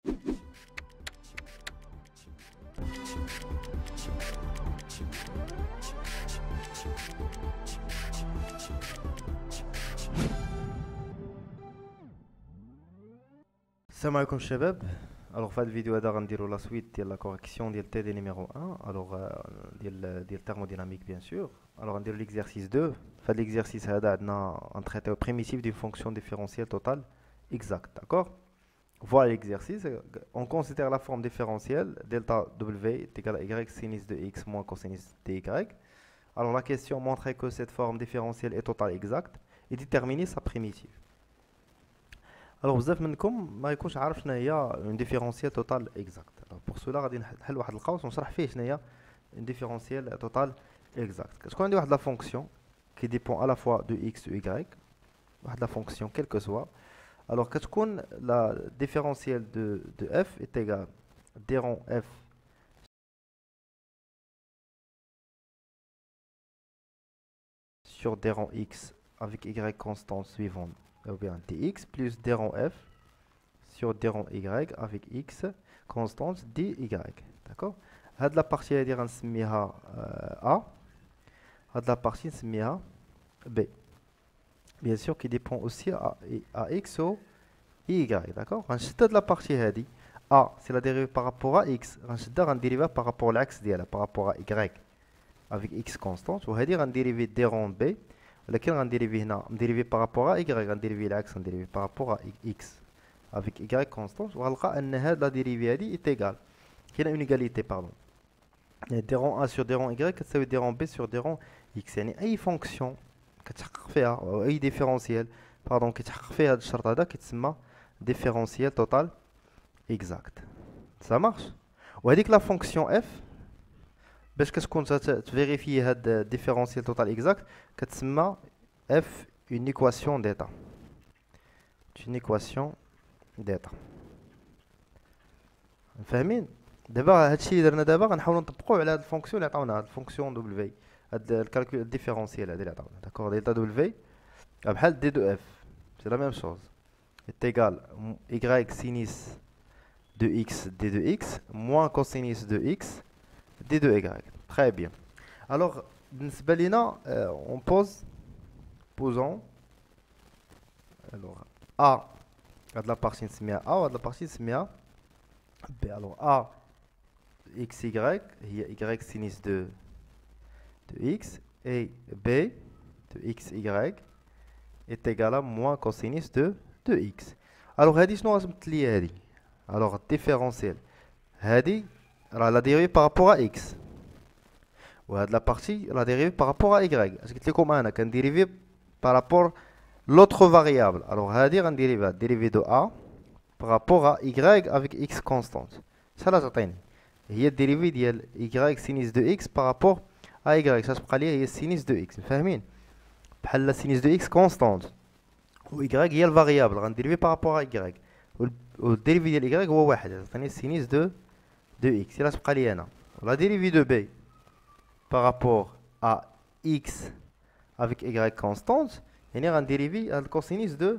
السلام عليكم الشباب. الوغ في هذا الفيديو هذا غنديرو لا سويت ديال لا كوريكسيون ديال تي دي نيميرو 1. الوغ ديال thermodynamique بيان سور. الوغ غنديرو ليكزارسيس 2. في هذا ليكزارسيس هذا عندنا غنتريتيو بريميتيف دون فونكسيون ديفيرونسيال توتال exact, d'accord. Voilà l'exercice. On considère la forme différentielle delta W est égal à y sinus de x moins cosinus de y. Alors la question montrait que cette forme différentielle est totale exacte et déterminer sa primitive. Alors بزاف منكم ما يكونش عارف شنو هي اون ديفيرونسيال توتال اكزاكت. بور سولا غادي نحل واحد القوس ونشرح فيه شنو هي اون ديفيرونسيال توتال اكزاكت. كتكون عندي واحد لا فونكسيون كي ديبون على فوا دو اكس و y، واحد لا فونكسيون كيل كو سوا. الوغ كتكون لا ديفيرونسيال دو اف est égal d rond f sur d rond x avec y constante suivante ou bien dx plus d rond f sur d rond y avec x constante dy. D'accord. هاد لا بارتي هادي غنسميها a، هاد لا بارتي نسميها b. Bien sûr qui dépend aussi à x ou y. D'accord. غنشد هاد لا بارتي هادي a c'est la dérivée par rapport à x، غنشدها غنديريفها par rapport à l'axe ديالها par rapport à y avec x constante، وهادي غنديريفي d rond b، ولكن غنديريفي هنا مديريفي par rapport à y، غنديريفي العكس غنديريفي par rapport à x avec y constante، وغنلقى ان هاد لا ديريفي هادي est égal، كاينه اون ايغاليتي باردون، يعني d rond a sur d rond y كتساوي d rond b sur d rond x. يعني اي فونكسيون كتحقق فيها او اي ديفيرونسيال باردون كيتحقق فيها هاد الشرط هذا كيتسمى ديفيرونسيال توتال اكزاكت. ça marche. وهذيك لا فونكسيون f باش كتكون تفيريفي هاد ديفيرونسيال توتال اكزاكت كتسمى f une équation d'état. une équation d'état. فاهمين؟ دابا هادشي اللي درنا دابا غنحاولوا نطبقوه على هاد الفونكسيون اللي عطاونا، هاد الفونكسيون دبليو، هاد الكالكول ديفيرونسيال هادي اللي عطاونا. داكور. دلتا دبليو بحال دي دو اف سي لا ميم شوز est égal y sinus de x d de x moins cosinus de x d de y. Très bien. Alors بالنسبة لينا on posons alors a هاد لا بارتي نسميها a وهاد لا بارتي نسميها b. alors a xy هي y sinus de x et b de xy est égal à moins cosinus de x. alors هادي شنو غتمثل لي هادي؟ alors différentiel هادي راه لا ديريفي par rapport à x، وهاد لا بارتي لا ديريفي par rapport à y. اش قلت لكم انا كنديريفي par rapport l'autre variable. alors هادي غنديريفيها dérivé de a par rapport à y avec x constante. شحال تعطيني؟ هي الديريفي ديال y sinus de x par rapport à y، شتبقى لي هي sinus de x. فاهمين؟ بحال لا sinus de x constante و y هي الفاريابل غنديريفي par rapport à y، والديريفي ديال y هو واحد، عطيني sinus de x. يلا تبقى لي هنا la dérivée de b par rapport à x avec y constante، يعني غنديريفي هاد الكوسينيس de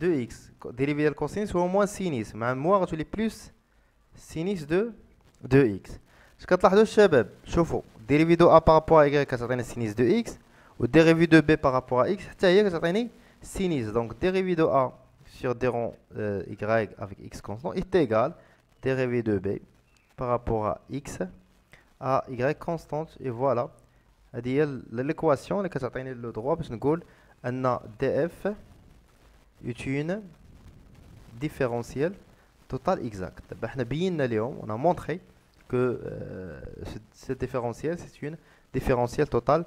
x. ديريفي ديال الكوسينيس هو موان سينيس، مع موا غتولي بلس سينيس de x. اش كتلاحظوا الشباب؟ شوفوا ديريفي دو a par rapport à y كتعطينا سينيس de x، والديريفي دو b par rapport à x حتى هي كتعطيني سينيس. دونك dérivé de a sur d rond y avec x constant est égal dérivé de b par rapport à x à y constante. et voilà هذه هي l'équation اللي كتعطيني لو droit باش نقول ان df est une différentielle totale exacte. دابا حنا بينا اليوم on a montré que ce différentiel c'est une différentielle totale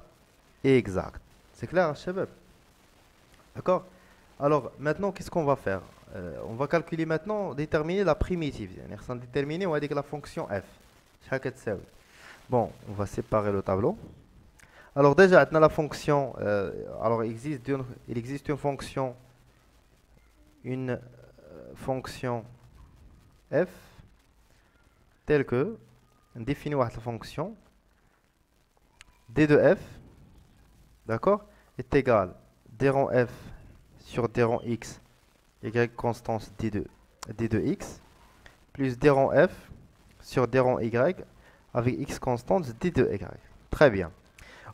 exacte. c'est clair الشباب؟ d'accord. alors maintenant qu'est-ce qu'on va faire? on va calculer maintenant, déterminer la primitive. يعني خصنا déterminer وهذيك la fonction f شحال كتساوي. bon on va séparer le tableau. alors déjà عندنا la fonction alors il existe une fonction f telle que on définit واحد la fonction d de f, d'accord, est égal d rond f sur d rond x y constance d de x plus d rond f sur d rond y avec x constante d de y. Très bien.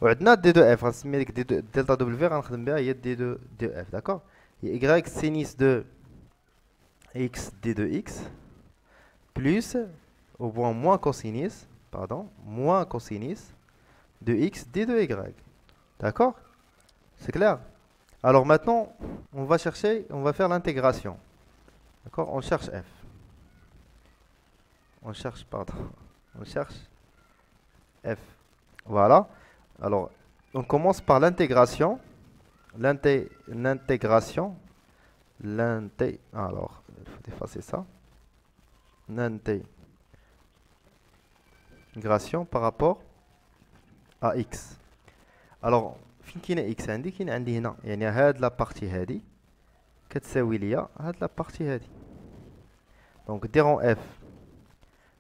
وعندنا d de f غنسمي هذيك دلتا w غنخدم بها هي d de f. D'accord. y sinus de x d de x plus au point moins cosinus, pardon, moins cosinus de x d de y. D'accord? C'est clair? Alors maintenant, on va chercher, on va faire l'intégration. D'accord? On cherche f. On cherche, pardon, on cherche f. Voilà. Alors, on commence par l'intégration. L'intégration. Alors, il faut effacer ça. L'intégration par rapport à x. Alors, فين كاينه x عندي؟ كاين عندي هنا، يعني هاد لا بارتي هادي كتساوي ليا هاد لا بارتي هادي. Donc d rond f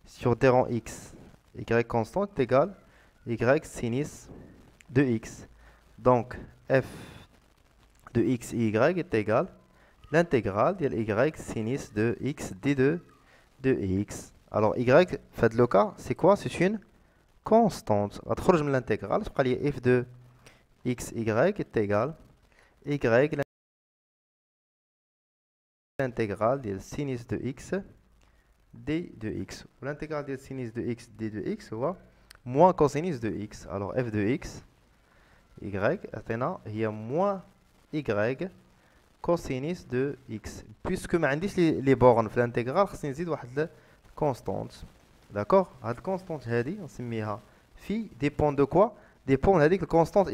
sur d rond x y constante est égal y sinus de x. Donc f de x et y est égal l'intégrale de y sinus de x d de x. Alors y, fait le cas, c'est quoi? C'est une constante. غتخرج من l'intégrale تبقى لي f de x y est égal y l'intégrale de sinus de x d de x. L'intégrale de sinus de x d de x هو moins cosinus de x. Alors f de x y عطينا هي moins y cosinus de x. Puisque ما عنديش لي بورن في الانتيغرال خصني نزيد واحد كونستانت. داكوغ. هاد الكونستانت هادي نسميها في dépend de quoi? Dépend هذيك الكونستانت y.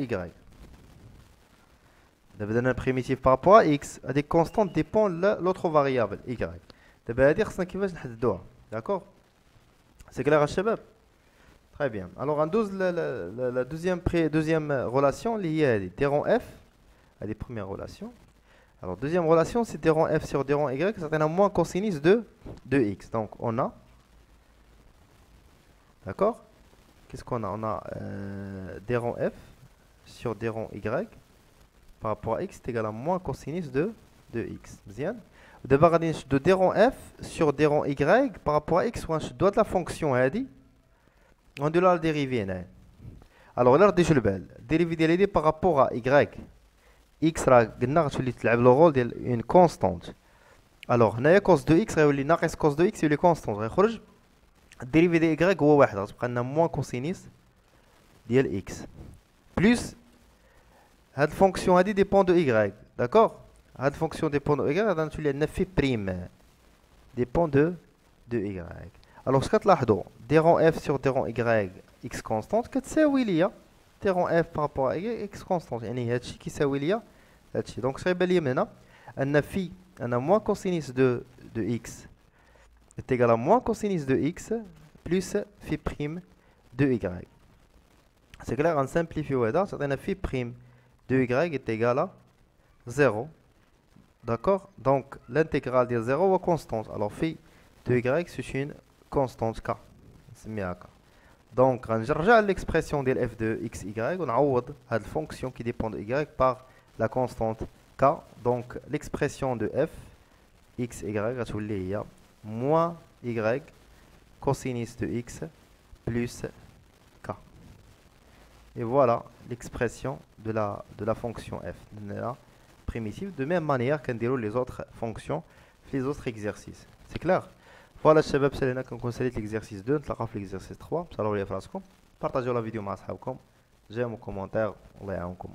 دابا درنا بريميتيف بارابور x. هذيك كونستانت ديبون لوتر فاريابل y. دابا هادي خصنا كيفاش نحددوها. داكوغ. سي كلير الشباب؟ Très bien. Alors on dose la deuxième relation liée à d rond f, à des premières relations. Alors deuxième relation, c'est d rond f sur d rond y, ça donne moins cosinus de x. Donc on a, d'accord? Qu'est-ce qu'on a? On a d rond f sur d rond y par rapport à x est égal à moins cosinus de x. Bien. D'abord, de d rond f sur d rond y par rapport à x, je dois de la fonction هذه. On doit la dériver. Alors là, je le dériver par rapport à y. X غتولي تلعب le rôle d'une constante. Alors هنايا cos de x غيولي ناقص cos de x يولي constante. غيخرج dérivé de y هو واحد. غتبقى لنا moins cosinus ديال x. Plus هاد الفونكسيون هادي dépend de y. D'accord? هاد الفونكسيون dépend de y غادي تولي عندنا في prime dépend de y. Alors ce كتلاحظوا d rond f sur d rond y x constante كتساوي ليا d rond f par rapport à y x constante. يعني هادشي كيساوي ليا هادشي. دونك اش غيبان ليا من هنا ان في moins cosinus de x est égal à moins cosinus de x plus phi prime de y. C'est clair, on simplifie هذا تعطينا phi prime de y est égal à 0. D'accord? Donc l'intégrale de 0 est constante. Alors phi de y c'est une constante k. Donc, on regarde l'expression de f de x, y, on a la fonction qui dépend de y par la constante k. Donc, l'expression de f, x, y, il y a moins y cosinus de x plus k. Et voilà l'expression de la fonction f, primitive, de même manière qu'on déroule les autres fonctions, les autres exercices. C'est clair? Voilà الشباب سالينا كنكون ساليت l'exercice 2 نتلاقاو في l'exercice 3 صلوا لي في راسكم بارطاجيو لا فيديو مع صحابكم جيمو كومونتير الله يعاونكم